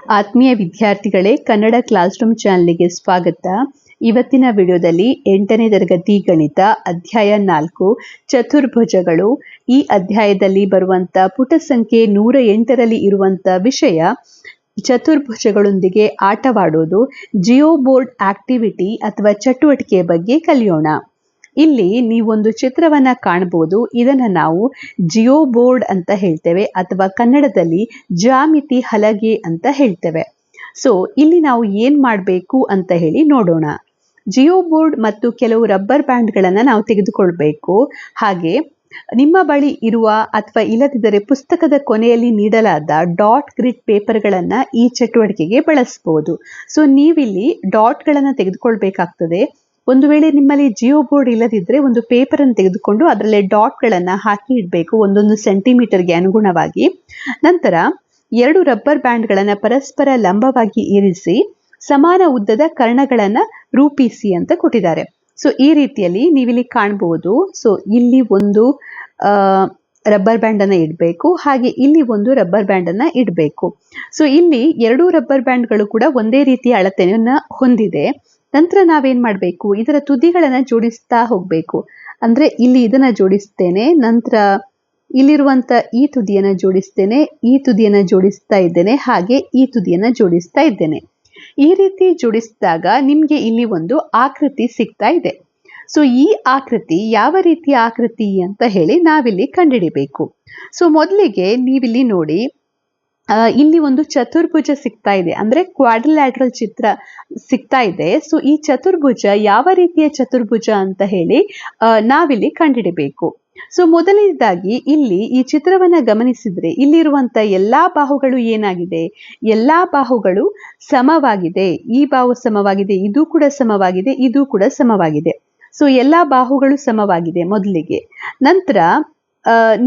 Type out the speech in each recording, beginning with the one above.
ಆತ್ಮೀಯ ವಿದ್ಯಾರ್ಥಿಗಳೇ, Kannada class room ಚಾನಲ್ಗೆ ಸ್ವಾಗತ. ಇವತ್ತಿನ ವಿಡಿಯೋದಲ್ಲಿ 8ನೇ ತರಗತಿ ಗಣಿತ ಅಧ್ಯಾಯ 4 ಚತುರ್ಭುಜಗಳು. ಈ ಅಧ್ಯಾಯದಲ್ಲಿ ಬರುವಂತ ಪುಟ ಸಂಖ್ಯೆ 108ರಲ್ಲಿ ಇರುವಂತ ವಿಷಯ ಚತುರ್ಭುಜಗಳೊಂದಿಗೆ ಆಟವಾಡೋದು, ಜಿಯೋ ಬೋರ್ಡ್ ಆಕ್ಟಿವಿಟಿ ಅಥವಾ ಚಟುವಟಿಕೆಯ ಬಗ್ಗೆ ಕಲಿಯೋಣ. ಇಲ್ಲಿ ನೀವೊಂದು ಚಿತ್ರವನ್ನ ಕಾಣಬಹುದು. ಇದನ್ನ ನಾವು ಜಿಯೋ ಬೋರ್ಡ್ ಅಂತ ಹೇಳ್ತೇವೆ ಅಥವಾ ಕನ್ನಡದಲ್ಲಿ ಜ್ಯಾಮಿತಿ ಹಲಗೆ ಅಂತ ಹೇಳ್ತೇವೆ. ಸೊ ಇಲ್ಲಿ ನಾವು ಏನ್ ಮಾಡಬೇಕು ಅಂತ ಹೇಳಿ ನೋಡೋಣ. ಜಿಯೋ ಬೋರ್ಡ್ ಮತ್ತು ಕೆಲವು ರಬ್ಬರ್ ಬ್ಯಾಂಡ್ಗಳನ್ನ ನಾವು ತೆಗೆದುಕೊಳ್ಬೇಕು. ಹಾಗೆ ನಿಮ್ಮ ಬಳಿ ಇರುವ ಅಥವಾ ಇಲ್ಲದಿದ್ದರೆ ಪುಸ್ತಕದ ಕೊನೆಯಲ್ಲಿ ನೀಡಲಾದ ಡಾಟ್ ಗ್ರಿಡ್ ಪೇಪರ್ಗಳನ್ನ ಈ ಚಟುವಟಿಕೆಗೆ ಬಳಸಬಹುದು. ಸೊ ನೀವಿಲ್ಲಿ ಡಾಟ್ಗಳನ್ನ ತೆಗೆದುಕೊಳ್ಬೇಕಾಗ್ತದೆ. ಒಂದು ವೇಳೆ ನಿಮ್ಮಲ್ಲಿ ಜಿಯೋ ಬೋರ್ಡ್ ಇಲ್ಲದಿದ್ದರೆ ಒಂದು ಪೇಪರ್ ಅನ್ನು ತೆಗೆದುಕೊಂಡು ಅದರಲ್ಲಿ ಡಾಟ್ಗಳನ್ನು ಹಾಕಿ ಇಡಬೇಕು, 1 ಸೆಂಟಿಮೀಟರ್ಗೆ ಅನುಗುಣವಾಗಿ. ನಂತರ 2 ರಬ್ಬರ್ ಬ್ಯಾಂಡ್ಗಳನ್ನು ಪರಸ್ಪರ ಲಂಬವಾಗಿ ಇರಿಸಿ ಸಮಾನ ಉದ್ದದ ಕರ್ಣಗಳನ್ನು ರೂಪಿಸಿ ಅಂತ ಕೊಟ್ಟಿದ್ದಾರೆ. ಸೊ ಈ ರೀತಿಯಲ್ಲಿ ನೀವಿಲ್ಲಿ ಕಾಣಬಹುದು. ಸೊ ಇಲ್ಲಿ ಒಂದು ರಬ್ಬರ್ ಬ್ಯಾಂಡ್ ಅನ್ನ ಇಡಬೇಕು, ಹಾಗೆ ಇಲ್ಲಿ ಒಂದು ರಬ್ಬರ್ ಬ್ಯಾಂಡ್ ಅನ್ನ ಇಡಬೇಕು. ಸೊ ಇಲ್ಲಿ 2 ರಬ್ಬರ್ ಬ್ಯಾಂಡ್ಗಳು ಕೂಡ ಒಂದೇ ರೀತಿಯ ಅಳತೆಯನ್ನ ಹೊಂದಿದೆ. ನಂತರ ನಾವೇನ್ ಮಾಡಬೇಕು, ಇದರ ತುದಿಗಳನ್ನ ಜೋಡಿಸ್ತಾ ಹೋಗ್ಬೇಕು. ಅಂದ್ರೆ ಇಲ್ಲಿ ಇದನ್ನ ಜೋಡಿಸ್ತೇನೆ, ನಂತರ ಇಲ್ಲಿರುವಂತ ಈ ತುದಿಯನ್ನ ಜೋಡಿಸ್ತೇನೆ, ಈ ತುದಿಯನ್ನ ಜೋಡಿಸ್ತಾ ಇದ್ದೇನೆ, ಹಾಗೆ ಈ ತುದಿಯನ್ನ ಜೋಡಿಸ್ತಾ ಇದ್ದೇನೆ. ಈ ರೀತಿ ಜೋಡಿಸಿದಾಗ ನಿಮ್ಗೆ ಇಲ್ಲಿ ಒಂದು ಆಕೃತಿ ಸಿಗ್ತಾ ಇದೆ. ಸೊ ಈ ಆಕೃತಿ ಯಾವ ರೀತಿಯ ಆಕೃತಿ ಅಂತ ಹೇಳಿ ನಾವಿಲ್ಲಿ ಕಂಡುಹಿಡಿಬೇಕು. ಸೊ ಮೊದಲಿಗೆ ನೀವಿಲ್ಲಿ ನೋಡಿ, ಇಲ್ಲಿ ಒಂದು ಚತುರ್ಭುಜ ಸಿಗ್ತಾ ಇದೆ, ಅಂದ್ರೆ ಕ್ವಾಡ್ರಿಲ್ಯಾಟ್ರಲ್ ಚಿತ್ರ ಸಿಗ್ತಾ ಇದೆ. ಸೊ ಈ ಚತುರ್ಭುಜ ಯಾವ ರೀತಿಯ ಚತುರ್ಭುಜ ಅಂತ ಹೇಳಿ ನಾವಿಲ್ಲಿ ಕಂಡುಹಿಡಬೇಕು. ಸೊ ಮೊದಲನೇದಾಗಿ ಇಲ್ಲಿ ಈ ಚಿತ್ರವನ್ನ ಗಮನಿಸಿದ್ರೆ ಇಲ್ಲಿರುವಂತ ಎಲ್ಲಾ ಬಾಹುಗಳು ಏನಾಗಿದೆ, ಎಲ್ಲಾ ಬಾಹುಗಳು ಸಮವಾಗಿದೆ. ಈ ಬಾಹು ಸಮವಾಗಿದೆ, ಇದು ಕೂಡ ಸಮವಾಗಿದೆ, ಇದು ಕೂಡ ಸಮವಾಗಿದೆ. ಸೊ ಎಲ್ಲಾ ಬಾಹುಗಳು ಸಮವಾಗಿದೆ ಮೊದಲಿಗೆ. ನಂತರ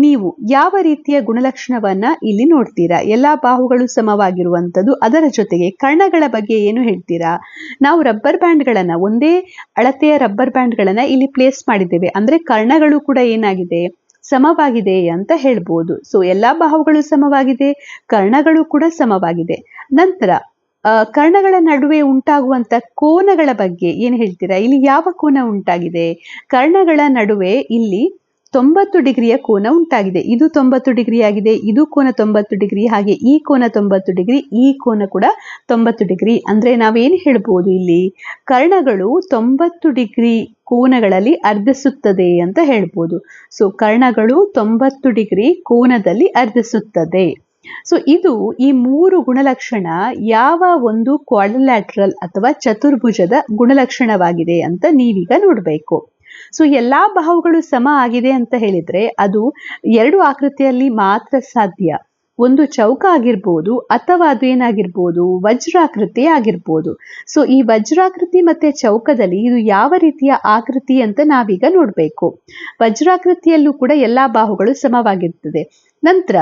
ನೀವು ಯಾವ ರೀತಿಯ ಗುಣಲಕ್ಷಣವನ್ನ ಇಲ್ಲಿ ನೋಡ್ತೀರಾ, ಎಲ್ಲಾ ಬಾಹುಗಳು ಸಮವಾಗಿರುವಂಥದ್ದು. ಅದರ ಜೊತೆಗೆ ಕರ್ಣಗಳ ಬಗ್ಗೆ ಏನು ಹೇಳ್ತೀರಾ? ನಾವು ರಬ್ಬರ್ ಬ್ಯಾಂಡ್ಗಳನ್ನ, ಒಂದೇ ಅಳತೆಯ ರಬ್ಬರ್ ಬ್ಯಾಂಡ್ಗಳನ್ನ ಇಲ್ಲಿ ಪ್ಲೇಸ್ ಮಾಡಿದ್ದೇವೆ, ಅಂದ್ರೆ ಕರ್ಣಗಳು ಕೂಡ ಏನಾಗಿದೆ, ಸಮವಾಗಿದೆ ಅಂತ ಹೇಳ್ಬೋದು. ಸೊ ಎಲ್ಲಾ ಬಾಹುಗಳು ಸಮವಾಗಿದೆ, ಕರ್ಣಗಳು ಕೂಡ ಸಮವಾಗಿದೆ. ನಂತರ ಕರ್ಣಗಳ ನಡುವೆ ಉಂಟಾಗುವಂತ ಕೋನಗಳ ಬಗ್ಗೆ ಏನು ಹೇಳ್ತೀರಾ? ಇಲ್ಲಿ ಯಾವ ಕೋನ ಉಂಟಾಗಿದೆ? ಕರ್ಣಗಳ ನಡುವೆ ಇಲ್ಲಿ 90 ಡಿಗ್ರಿಯ ಕೋನ ಉಂಟಾಗಿದೆ. ಇದು 90 ಡಿಗ್ರಿ ಆಗಿದೆ, ಇದು ಕೋನ 90 ಡಿಗ್ರಿ, ಹಾಗೆ ಈ ಕೋನ 90 ಡಿಗ್ರಿ, ಈ ಕೋನ ಕೂಡ 90 ಡಿಗ್ರಿ. ಅಂದ್ರೆ ನಾವೇನು ಹೇಳ್ಬೋದು, ಇಲ್ಲಿ ಕರ್ಣಗಳು 90 ಡಿಗ್ರಿ ಕೋನಗಳಲ್ಲಿ ಅರ್ಧಿಸುತ್ತದೆ ಅಂತ ಹೇಳ್ಬೋದು. ಸೊ ಕರ್ಣಗಳು 90 ಡಿಗ್ರಿ ಕೋನದಲ್ಲಿ ಅರ್ಧಿಸುತ್ತದೆ. ಸೊ ಇದು ಈ 3 ಗುಣಲಕ್ಷಣ ಯಾವ ಒಂದು ಕ್ವಾಡ್ರಿಲ್ಯಾಟ್ರಲ್ ಅಥವಾ ಚತುರ್ಭುಜದ ಗುಣಲಕ್ಷಣವಾಗಿದೆ ಅಂತ ನೀವೀಗ ನೋಡಬೇಕು. ಸೊ ಎಲ್ಲಾ ಬಾಹುಗಳು ಸಮ ಆಗಿದೆ ಅಂತ ಹೇಳಿದ್ರೆ ಅದು 2 ಆಕೃತಿಯಲ್ಲಿ ಮಾತ್ರ ಸಾಧ್ಯ. ಒಂದು ಚೌಕ ಆಗಿರ್ಬೋದು ಅಥವಾ ಅದು ಏನಾಗಿರ್ಬೋದು, ವಜ್ರಾಕೃತಿ ಆಗಿರ್ಬೋದು. ಸೊ ಈ ವಜ್ರಾಕೃತಿ ಮತ್ತೆ ಚೌಕದಲ್ಲಿ ಇದು ಯಾವ ರೀತಿಯ ಆಕೃತಿ ಅಂತ ನಾವೀಗ ನೋಡ್ಬೇಕು. ವಜ್ರಾಕೃತಿಯಲ್ಲೂ ಕೂಡ ಎಲ್ಲಾ ಬಾಹುಗಳು ಸಮವಾಗಿರ್ತದೆ. ನಂತರ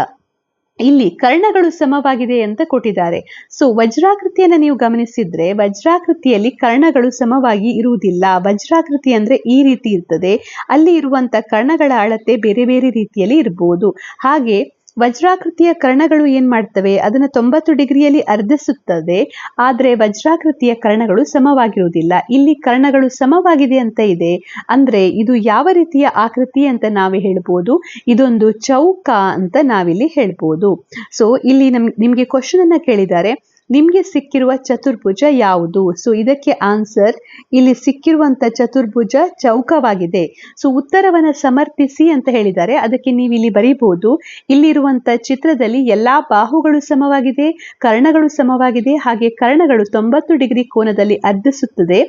ಇಲ್ಲಿ ಕರ್ಣಗಳು ಸಮವಾಗಿದೆ ಅಂತ ಕೊಟ್ಟಿದ್ದಾರೆ. ಸೊ ವಜ್ರಾಕೃತಿಯನ್ನ ನೀವು ಗಮನಿಸಿದ್ರೆ ವಜ್ರಾಕೃತಿಯಲ್ಲಿ ಕರ್ಣಗಳು ಸಮವಾಗಿ ಇರುವುದಿಲ್ಲ. ವಜ್ರಾಕೃತಿ ಅಂದ್ರೆ ಈ ರೀತಿ ಇರ್ತದೆ, ಅಲ್ಲಿ ಇರುವಂತ ಕರ್ಣಗಳ ಅಳತೆ ಬೇರೆ ಬೇರೆ ರೀತಿಯಲ್ಲಿ ಇರಬಹುದು. ಹಾಗೆ ವಜ್ರಾಕೃತಿಯ ಕರ್ಣಗಳು ಏನ್ ಮಾಡ್ತವೆ, ಅದನ್ನ 90 ಡಿಗ್ರಿಯಲ್ಲಿ ಅರ್ಧಿಸುತ್ತದೆ. ಆದ್ರೆ ವಜ್ರಾಕೃತಿಯ ಕರ್ಣಗಳು ಸಮವಾಗಿರುವುದಿಲ್ಲ. ಇಲ್ಲಿ ಕರ್ಣಗಳು ಸಮವಾಗಿದೆ ಅಂತ ಇದೆ, ಅಂದ್ರೆ ಇದು ಯಾವ ರೀತಿಯ ಆಕೃತಿ ಅಂತ ನಾವೇ ಹೇಳ್ಬೋದು, ಇದೊಂದು ಚೌಕ ಅಂತ ನಾವಿಲ್ಲಿ ಹೇಳ್ಬೋದು. ಸೊ ಇಲ್ಲಿ ನಿಮ್ಗೆ ಕ್ವಶನ್ ಅನ್ನ ಕೇಳಿದ್ದಾರೆ, ನಿಮ್ಗೆ ಸಿಕ್ಕಿರುವ ಚತುರ್ಭುಜ ಯಾವುದು? ಸೊ ಇದಕ್ಕೆ ಆನ್ಸರ್, ಇಲ್ಲಿ ಸಿಕ್ಕಿರುವಂತ ಚತುರ್ಭುಜ ಚೌಕವಾಗಿದೆ. ಸೊ ಉತ್ತರವನ್ನ ಸಮರ್ಥಿಸಿ ಅಂತ ಹೇಳಿದ್ದಾರೆ. ಅದಕ್ಕೆ ನೀವು ಇಲ್ಲಿ ಬರೀಬಹುದು, ಇಲ್ಲಿರುವಂತ ಚಿತ್ರದಲ್ಲಿ ಎಲ್ಲಾ ಬಾಹುಗಳು ಸಮವಾಗಿದೆ, ಕರ್ಣಗಳು ಸಮವಾಗಿದೆ, ಹಾಗೆ ಕರ್ಣಗಳು 90 ಡಿಗ್ರಿ ಕೋನದಲ್ಲಿ ಅರ್ಧಿಸುತ್ತದೆ.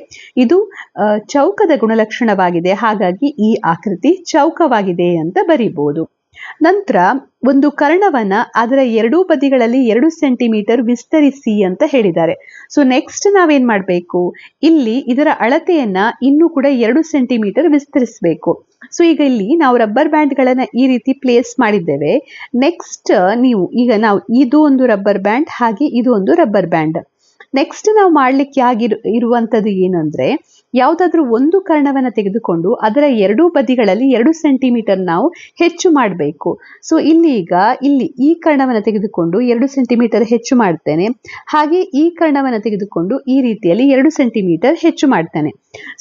ಇದು ಚೌಕದ ಗುಣಲಕ್ಷಣವಾಗಿದೆ, ಹಾಗಾಗಿ ಈ ಆಕೃತಿ ಚೌಕವಾಗಿದೆ ಅಂತ ಬರೀಬಹುದು. ನಂತರ ಒಂದು ಕರ್ಣವನ್ನ ಅದರ 2 ಬದಿಗಳಲ್ಲಿ 2 ಸೆಂಟಿಮೀಟರ್ ವಿಸ್ತರಿಸಿ ಅಂತ ಹೇಳಿದ್ದಾರೆ. ಸೊ ನೆಕ್ಸ್ಟ್ ನಾವೇನ್ ಮಾಡ್ಬೇಕು, ಇಲ್ಲಿ ಇದರ ಅಳತೆಯನ್ನ ಇನ್ನೂ ಕೂಡ 2 ಸೆಂಟಿಮೀಟರ್ ವಿಸ್ತರಿಸಬೇಕು. ಸೊ ಈಗ ಇಲ್ಲಿ ನಾವು ರಬ್ಬರ್ ಬ್ಯಾಂಡ್ಗಳನ್ನ ಈ ರೀತಿ ಪ್ಲೇಸ್ ಮಾಡಿದ್ದೇವೆ. ನೆಕ್ಸ್ಟ್ ನಾವು ಇದು ಒಂದು ರಬ್ಬರ್ ಬ್ಯಾಂಡ್, ಹಾಗೆ ಇದು ಒಂದು ರಬ್ಬರ್ ಬ್ಯಾಂಡ್. ನೆಕ್ಸ್ಟ್ ನಾವು ಮಾಡ್ಲಿಕ್ಕೆ ಇರುವಂತದ್ದು ಏನು ಅಂದ್ರೆ, ಯಾವುದಾದ್ರೂ ಒಂದು ಕರ್ಣವನ್ನ ತೆಗೆದುಕೊಂಡು ಅದರ ಎರಡೂ ಬದಿಗಳಲ್ಲಿ 2 ಸೆಂಟಿಮೀಟರ್ ನಾವು ಹೆಚ್ಚು ಮಾಡಬೇಕು. ಸೊ ಇಲ್ಲಿ ಈ ಕರ್ಣವನ್ನ ತೆಗೆದುಕೊಂಡು 2 ಸೆಂಟಿಮೀಟರ್ ಹೆಚ್ಚು ಮಾಡ್ತೇನೆ. ಹಾಗೆ ಈ ಕರ್ಣವನ್ನ ತೆಗೆದುಕೊಂಡು ಈ ರೀತಿಯಲ್ಲಿ 2 ಸೆಂಟಿಮೀಟರ್ ಹೆಚ್ಚು ಮಾಡ್ತೇನೆ.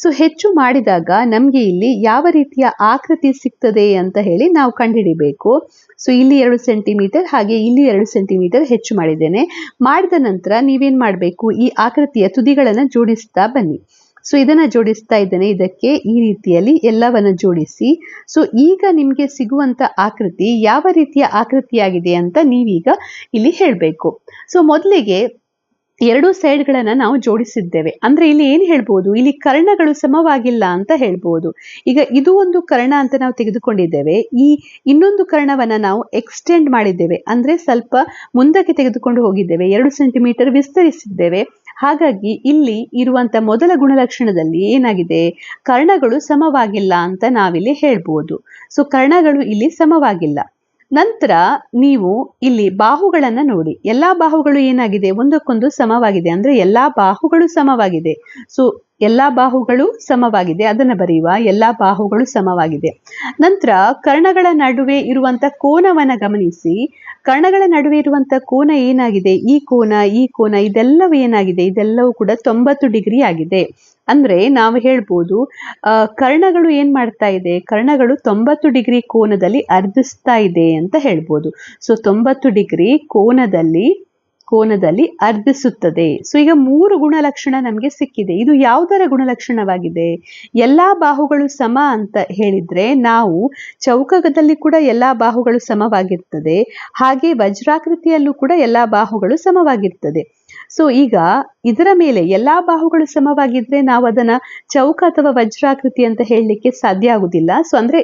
ಸೊ ಹೆಚ್ಚು ಮಾಡಿದಾಗ ನಮ್ಗೆ ಇಲ್ಲಿ ಯಾವ ರೀತಿಯ ಆಕೃತಿ ಸಿಗ್ತದೆ ಅಂತ ಹೇಳಿ ನಾವು ಕಂಡುಹಿಡಿಬೇಕು. ಸೊ ಇಲ್ಲಿ 2 ಸೆಂಟಿಮೀಟರ್ ಹಾಗೆ ಇಲ್ಲಿ 2 ಸೆಂಟಿಮೀಟರ್ ಹೆಚ್ಚು ಮಾಡಿದ್ದೇನೆ. ಮಾಡಿದ ನಂತರ ನೀವೇನ್ ಮಾಡಬೇಕು, ಈ ಆಕೃತಿಯ ತುದಿಗಳನ್ನ ಜೋಡಿಸ್ತಾ ಬನ್ನಿ. ಸೊ ಇದನ್ನ ಜೋಡಿಸ್ತಾ ಇದ್ದೇನೆ. ಇದಕ್ಕೆ ಈ ರೀತಿಯಲ್ಲಿ ಎಲ್ಲವನ್ನ ಜೋಡಿಸಿ. ಸೊ ಈಗ ನಿಮ್ಗೆ ಸಿಗುವಂತ ಆಕೃತಿ ಯಾವ ರೀತಿಯ ಆಕೃತಿಯಾಗಿದೆ ಅಂತ ನೀವೀಗ ಇಲ್ಲಿ ಹೇಳ್ಬೇಕು. ಸೊ ಮೊದಲಿಗೆ 2 ಸೈಡ್ಗಳನ್ನ ನಾವು ಜೋಡಿಸಿದ್ದೇವೆ ಅಂದ್ರೆ ಇಲ್ಲಿ ಏನ್ ಹೇಳ್ಬೋದು, ಇಲ್ಲಿ ಕರ್ಣಗಳು ಸಮವಾಗಿಲ್ಲ ಅಂತ ಹೇಳ್ಬೋದು. ಈಗ ಇದು ಒಂದು ಕರ್ಣ ಅಂತ ನಾವು ತೆಗೆದುಕೊಂಡಿದ್ದೇವೆ. ಈ ಇನ್ನೊಂದು ಕರ್ಣವನ್ನ ನಾವು ಎಕ್ಸ್ಟೆಂಡ್ ಮಾಡಿದ್ದೇವೆ ಅಂದ್ರೆ ಸ್ವಲ್ಪ ಮುಂದಕ್ಕೆ ತೆಗೆದುಕೊಂಡು ಹೋಗಿದ್ದೇವೆ, 2 ಸೆಂಟಿಮೀಟರ್ ವಿಸ್ತರಿಸಿದ್ದೇವೆ. ಹಾಗಾಗಿ ಇಲ್ಲಿ ಇರುವಂತ ಮೊದಲ ಗುಣಲಕ್ಷಣದಲ್ಲಿ ಏನಾಗಿದೆ, ಕರ್ಣಗಳು ಸಮವಾಗಿಲ್ಲ ಅಂತ ನಾವಿಲ್ಲಿ ಹೇಳ್ಬೋದು. ಸೊ ಕರ್ಣಗಳು ಇಲ್ಲಿ ಸಮವಾಗಿಲ್ಲ. ನಂತರ ನೀವು ಇಲ್ಲಿ ಬಾಹುಗಳನ್ನ ನೋಡಿ, ಎಲ್ಲಾ ಬಾಹುಗಳು ಏನಾಗಿದೆ, ಒಂದಕ್ಕೊಂದು ಸಮವಾಗಿದೆ ಅಂದ್ರೆ ಎಲ್ಲಾ ಬಾಹುಗಳು ಸಮವಾಗಿದೆ. ಸೊ ಎಲ್ಲಾ ಬಾಹುಗಳು ಸಮವಾಗಿದೆ, ಅದನ್ನ ಬರೆಯುವ, ಎಲ್ಲಾ ಬಾಹುಗಳು ಸಮವಾಗಿದೆ. ನಂತರ ಕರ್ಣಗಳ ನಡುವೆ ಇರುವಂತ ಕೋನವನ್ನ ಗಮನಿಸಿ. ಕರ್ಣಗಳ ನಡುವೆ ಇರುವಂತ ಕೋನ ಏನಾಗಿದೆ, ಈ ಕೋನ ಇದೆಲ್ಲವೂ ಏನಾಗಿದೆ, ಇದೆಲ್ಲವೂ ಕೂಡ 90 ಡಿಗ್ರಿ ಆಗಿದೆ. ಅಂದ್ರೆ ನಾವು ಹೇಳ್ಬೋದು ಕರ್ಣಗಳು ಏನ್ ಮಾಡ್ತಾ ಇದೆ, ಕರ್ಣಗಳು 90 ಡಿಗ್ರಿ ಕೋನದಲ್ಲಿ ಅರ್ಧಿಸ್ತಾ ಇದೆ ಅಂತ ಹೇಳ್ಬೋದು. ಸೊ 90 ಡಿಗ್ರಿ ಕೋನದಲ್ಲಿ ಅರ್ಧಿಸುತ್ತದೆ. ಸೊ ಈಗ 3 ಗುಣಲಕ್ಷಣ ನಮಗೆ ಸಿಕ್ಕಿದೆ. ಇದು ಯಾವುದರ ಗುಣಲಕ್ಷಣವಾಗಿದೆ, ಎಲ್ಲಾ ಬಾಹುಗಳು ಸಮ ಅಂತ ಹೇಳಿದ್ರೆ ನಾವು ಚೌಕದಲ್ಲಿ ಕೂಡ ಎಲ್ಲಾ ಬಾಹುಗಳು ಸಮವಾಗಿರ್ತದೆ, ಹಾಗೆ ವಜ್ರಾಕೃತಿಯಲ್ಲೂ ಕೂಡ ಎಲ್ಲಾ ಬಾಹುಗಳು ಸಮವಾಗಿರ್ತದೆ. ಸೊ ಈಗ ಇದರ ಮೇಲೆ ಎಲ್ಲಾ ಬಾಹುಗಳು ಸಮವಾಗಿದ್ರೆ ನಾವು ಅದನ್ನ ಚೌಕ ಅಥವಾ ವಜ್ರಾಕೃತಿ ಅಂತ ಹೇಳಲಿಕ್ಕೆ ಸಾಧ್ಯ ಆಗುದಿಲ್ಲ. ಸೊ ಅಂದ್ರೆ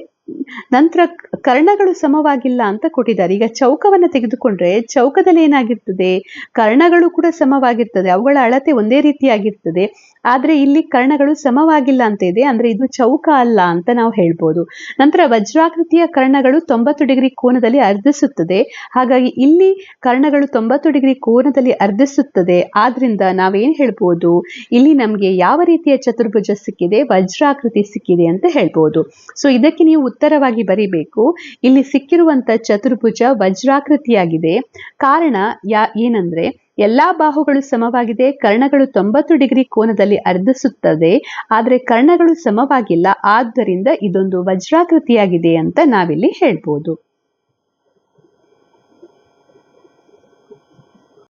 ನಂತರ ಕರ್ಣಗಳು ಸಮವಾಗಿಲ್ಲ ಅಂತ ಕೊಟ್ಟಿದ್ದಾರೆ. ಈಗ ಚೌಕವನ್ನ ತೆಗೆದುಕೊಂಡ್ರೆ ಚೌಕದಲ್ಲಿ ಏನಾಗಿರ್ತದೆ, ಕರ್ಣಗಳು ಕೂಡ ಸಮವಾಗಿರ್ತದೆ, ಅವುಗಳ ಅಳತೆ ಒಂದೇ ರೀತಿಯಾಗಿರ್ತದೆ. ಆದ್ರೆ ಇಲ್ಲಿ ಕರ್ಣಗಳು ಸಮವಾಗಿಲ್ಲ ಅಂತ ಇದೆ, ಅಂದ್ರೆ ಇದು ಚೌಕ ಅಲ್ಲ ಅಂತ ನಾವು ಹೇಳ್ಬೋದು. ನಂತರ ವಜ್ರಾಕೃತಿಯ ಕರ್ಣಗಳು 90 ಡಿಗ್ರಿ ಕೋನದಲ್ಲಿ ಅರ್ಧಿಸುತ್ತದೆ. ಹಾಗಾಗಿ ಇಲ್ಲಿ ಕರ್ಣಗಳು 90 ಡಿಗ್ರಿ ಕೋನದಲ್ಲಿ ಅರ್ಧಿಸುತ್ತದೆ. ಆದ್ರಿಂದ ನಾವೇನ್ ಹೇಳ್ಬೋದು, ಇಲ್ಲಿ ನಮ್ಗೆ ಯಾವ ರೀತಿಯ ಚತುರ್ಭುಜ ಸಿಕ್ಕಿದೆ, ವಜ್ರಾಕೃತಿ ಸಿಕ್ಕಿದೆ ಅಂತ ಹೇಳ್ಬೋದು. ಸೊ ಇದಕ್ಕೆ ನೀವು ಉತ್ತರವಾಗಿ ಬರೀಬೇಕು, ಇಲ್ಲಿ ಸಿಕ್ಕಿರುವಂತ ಚತುರ್ಭುಜ ವಜ್ರಾಕೃತಿಯಾಗಿದೆ. ಕಾರಣ ಏನಂದ್ರೆ ಎಲ್ಲಾ ಬಾಹುಗಳು ಸಮವಾಗಿದೆ, ಕರ್ಣಗಳು 90 ಡಿಗ್ರಿ ಕೋನದಲ್ಲಿ ಅರ್ಧಿಸುತ್ತದೆ, ಆದ್ರೆ ಕರ್ಣಗಳು ಸಮವಾಗಿಲ್ಲ, ಆದ್ದರಿಂದ ಇದೊಂದು ವಜ್ರಾಕೃತಿಯಾಗಿದೆ ಅಂತ ನಾವಿಲ್ಲಿ ಹೇಳ್ಬೋದು.